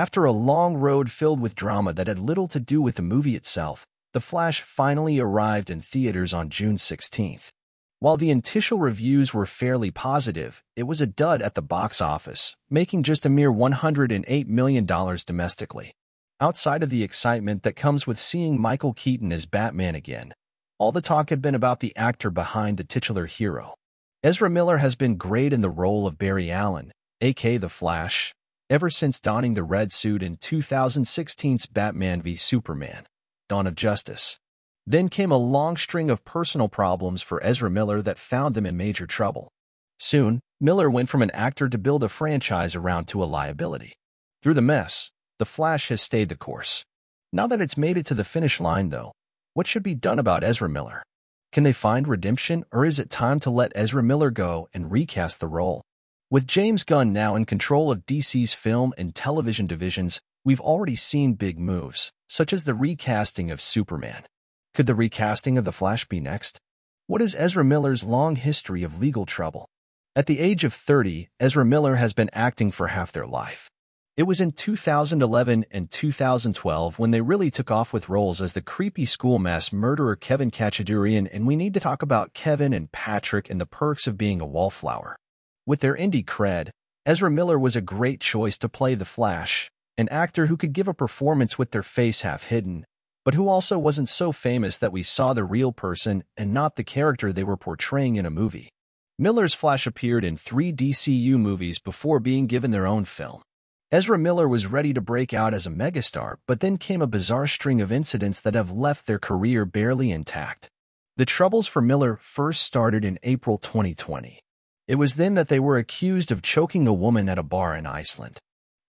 After a long road filled with drama that had little to do with the movie itself, The Flash finally arrived in theaters on June 16th. While the initial reviews were fairly positive, it was a dud at the box office, making just a mere $108 million domestically. Outside of the excitement that comes with seeing Michael Keaton as Batman again, all the talk had been about the actor behind the titular hero. Ezra Miller has been great in the role of Barry Allen, aka The Flash, ever since donning the red suit in 2016's Batman v Superman: Dawn of Justice. Then came a long string of personal problems for Ezra Miller that found them in major trouble. Soon, Miller went from an actor to build a franchise around to a liability. Through the mess, The Flash has stayed the course. Now that it's made it to the finish line, though, what should be done about Ezra Miller? Can they find redemption, or is it time to let Ezra Miller go and recast the role? With James Gunn now in control of DC's film and television divisions, we've already seen big moves, such as the recasting of Superman. Could the recasting of The Flash be next? What is Ezra Miller's long history of legal trouble? At the age of 30, Ezra Miller has been acting for half their life. It was in 2011 and 2012 when they really took off with roles as the creepy school mass murderer Kevin Kachadurian, and we need to talk about Kevin and Patrick and the perks of being a wallflower. With their indie cred, Ezra Miller was a great choice to play The Flash, an actor who could give a performance with their face half hidden, but who also wasn't so famous that we saw the real person and not the character they were portraying in a movie. Miller's Flash appeared in 3 DCU movies before being given their own film. Ezra Miller was ready to break out as a megastar, but then came a bizarre string of incidents that have left their career barely intact. The troubles for Miller first started in April 2020. It was then that they were accused of choking a woman at a bar in Iceland.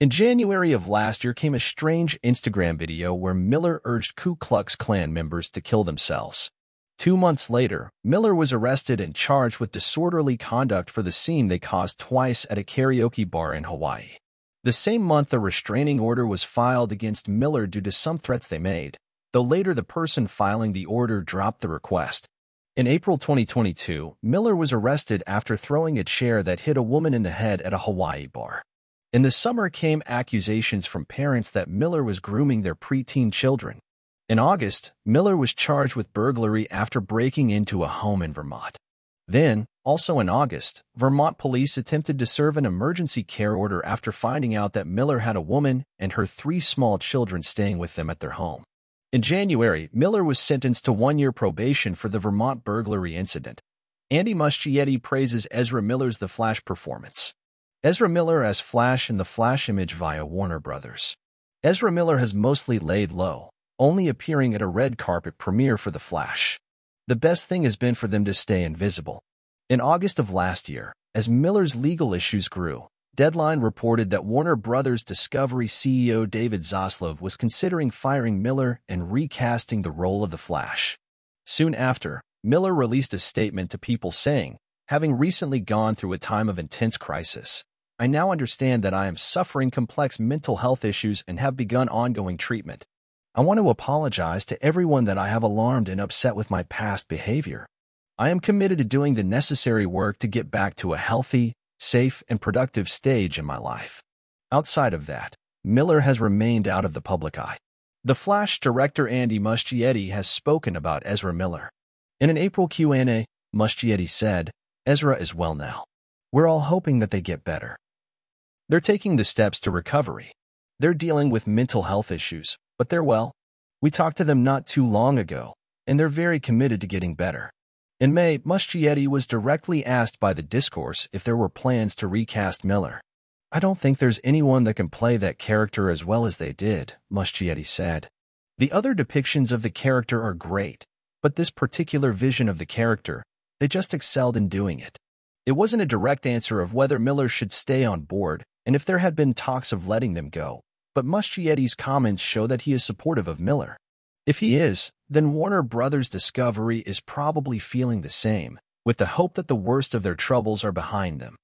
In January of last year came a strange Instagram video where Miller urged Ku Klux Klan members to kill themselves. 2 months later, Miller was arrested and charged with disorderly conduct for the scene they caused twice at a karaoke bar in Hawaii. The same month, a restraining order was filed against Miller due to some threats they made, though later the person filing the order dropped the request. In April 2022, Miller was arrested after throwing a chair that hit a woman in the head at a Hawaii bar. In the summer came accusations from parents that Miller was grooming their preteen children. In August, Miller was charged with burglary after breaking into a home in Vermont. Then, also in August, Vermont police attempted to serve an emergency care order after finding out that Miller had a woman and her 3 small children staying with them at their home. In January, Miller was sentenced to 1-year probation for the Vermont burglary incident. Andy Muschietti praises Ezra Miller's The Flash performance. Ezra Miller as Flash in The Flash image via Warner Brothers. Ezra Miller has mostly laid low, only appearing at a red carpet premiere for The Flash. The best thing has been for them to stay invisible. In August of last year, as Miller's legal issues grew, Deadline reported that Warner Brothers Discovery CEO David Zaslav was considering firing Miller and recasting the role of The Flash. Soon after, Miller released a statement to People saying, "Having recently gone through a time of intense crisis, I now understand that I am suffering complex mental health issues and have begun ongoing treatment. I want to apologize to everyone that I have alarmed and upset with my past behavior. I am committed to doing the necessary work to get back to a healthy, safe, and productive stage in my life." Outside of that, Miller has remained out of the public eye. The Flash director Andy Muschietti has spoken about Ezra Miller. In an April Q&A, Muschietti said, "Ezra is well now. We're all hoping that they get better. They're taking the steps to recovery. They're dealing with mental health issues, but they're well. We talked to them not too long ago, and they're very committed to getting better." In May, Muschietti was directly asked by The Discourse if there were plans to recast Miller. "I don't think there's anyone that can play that character as well as they did," Muschietti said. "The other depictions of the character are great, but this particular vision of the character, they just excelled in doing it." It wasn't a direct answer of whether Miller should stay on board and if there had been talks of letting them go, but Muschietti's comments show that he is supportive of Miller. If he is, then Warner Brothers Discovery is probably feeling the same, with the hope that the worst of their troubles are behind them.